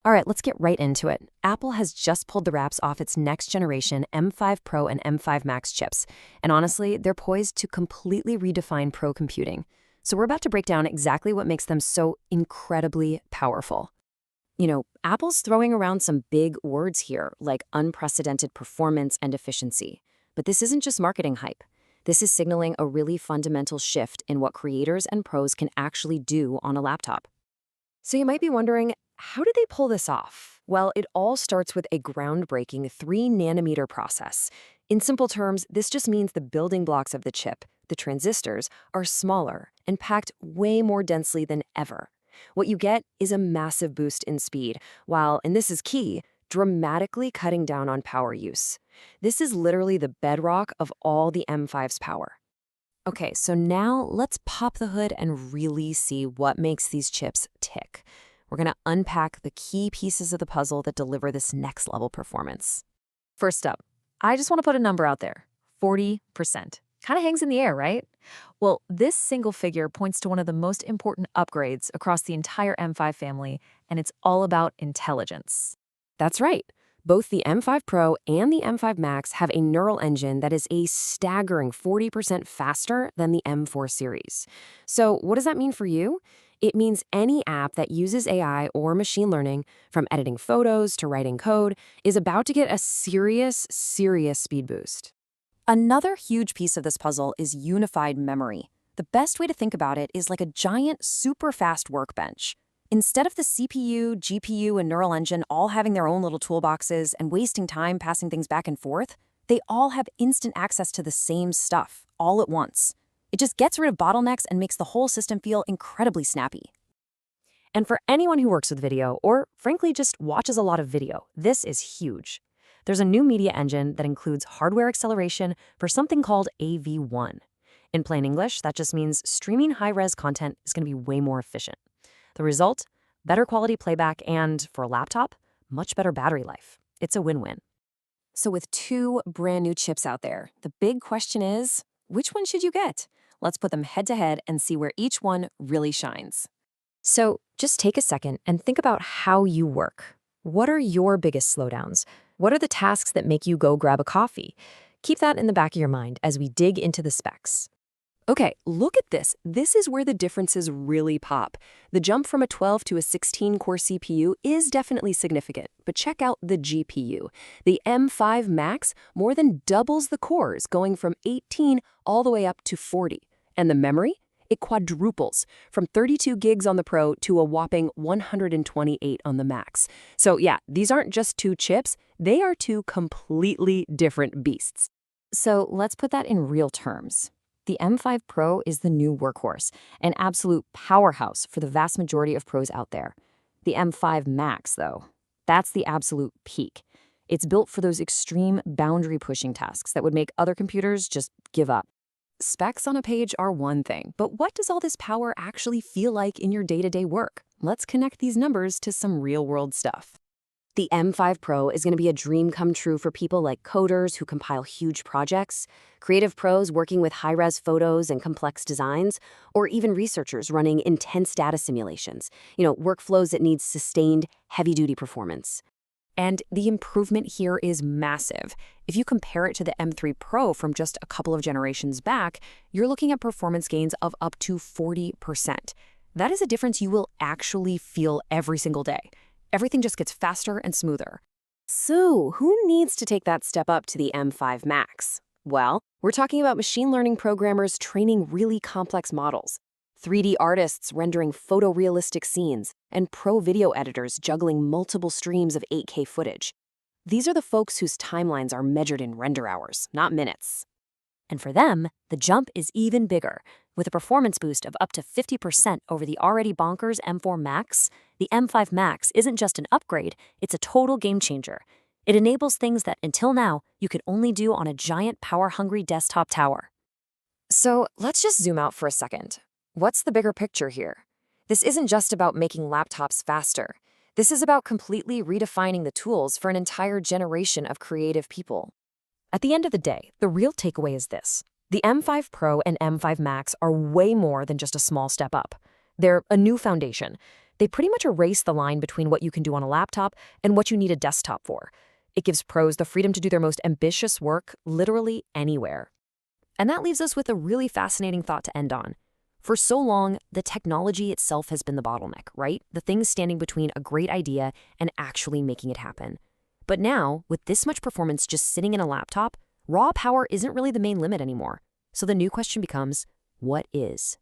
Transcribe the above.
All right, let's get right into it. Apple has just pulled the wraps off its next generation M5 Pro and M5 Max chips. And honestly, they're poised to completely redefine pro computing. So we're about to break down exactly what makes them so incredibly powerful. Apple's throwing around some big words here, like unprecedented performance and efficiency. But this isn't just marketing hype. This is signaling a really fundamental shift in what creators and pros can actually do on a laptop. So you might be wondering, how do they pull this off? Well, it all starts with a groundbreaking 3-nanometer process. In simple terms, this just means the building blocks of the chip, the transistors, are smaller and packed way more densely than ever. What you get is a massive boost in speed, while, and this is key, dramatically cutting down on power use. This is literally the bedrock of all the M5's power. Okay, so now let's pop the hood and really see what makes these chips tick. We're going to unpack the key pieces of the puzzle that deliver this next level performance. First up, I just want to put a number out there, 40%. Kind of hangs in the air, right? Well, this single figure points to one of the most important upgrades across the entire M5 family, and it's all about intelligence. That's right. Both the M5 Pro and the M5 Max have a neural engine that is a staggering 40% faster than the M4 series. So what does that mean for you? It means any app that uses AI or machine learning, from editing photos to writing code, is about to get a serious speed boost. Another huge piece of this puzzle is unified memory. The best way to think about it is like a giant, super fast workbench. Instead of the CPU, GPU, and neural engine all having their own little toolboxes and wasting time passing things back and forth, they all have instant access to the same stuff, all at once. It just gets rid of bottlenecks and makes the whole system feel incredibly snappy. And for anyone who works with video, or frankly just watches a lot of video, this is huge. There's a new media engine that includes hardware acceleration for something called AV1. In plain English, that just means streaming high-res content is going to be way more efficient. The result? Better quality playback and, for a laptop, much better battery life. It's a win-win. So with 2 brand new chips out there, the big question is, which one should you get? Let's put them head-to-head and see where each one really shines. So just take a second and think about how you work. What are your biggest slowdowns? What are the tasks that make you go grab a coffee? Keep that in the back of your mind as we dig into the specs. Okay, look at this. This is where the differences really pop. The jump from a 12 to a 16-core CPU is definitely significant, but check out the GPU. The M5 Max more than doubles the cores, going from 18 all the way up to 40. And the memory? It quadruples, from 32 gigs on the Pro to a whopping 128 on the Max. So yeah, these aren't just 2 chips, they are 2 completely different beasts. So let's put that in real terms. The M5 Pro is the new workhorse, an absolute powerhouse for the vast majority of pros out there. The M5 Max, though, that's the absolute peak. It's built for those extreme boundary-pushing tasks that would make other computers just give up. Specs on a page are one thing, but what does all this power actually feel like in your day-to-day work? Let's connect these numbers to some real-world stuff. The M5 Pro is going to be a dream come true for people like coders who compile huge projects, creative pros working with high-res photos and complex designs, or even researchers running intense data simulations, workflows that need sustained, heavy-duty performance. And the improvement here is massive. If you compare it to the M3 Pro from just a couple of generations back, you're looking at performance gains of up to 40%. That is a difference you will actually feel every single day. Everything just gets faster and smoother. So, who needs to take that step up to the M5 Max? Well, we're talking about machine learning programmers training really complex models, 3D artists rendering photorealistic scenes, and pro video editors juggling multiple streams of 8K footage. These are the folks whose timelines are measured in render hours, not minutes. And for them, the jump is even bigger. With a performance boost of up to 50% over the already bonkers M4 Max, the M5 Max isn't just an upgrade, it's a total game changer. It enables things that, until now, you could only do on a giant power-hungry desktop tower. So let's just zoom out for a second. What's the bigger picture here? This isn't just about making laptops faster. This is about completely redefining the tools for an entire generation of creative people. At the end of the day, the real takeaway is this. The M5 Pro and M5 Max are way more than just a small step up. They're a new foundation. They pretty much erase the line between what you can do on a laptop and what you need a desktop for. It gives pros the freedom to do their most ambitious work literally anywhere. And that leaves us with a really fascinating thought to end on. For so long, the technology itself has been the bottleneck, right? The thing standing between a great idea and actually making it happen. But now, with this much performance just sitting in a laptop, raw power isn't really the main limit anymore. So the new question becomes, what is?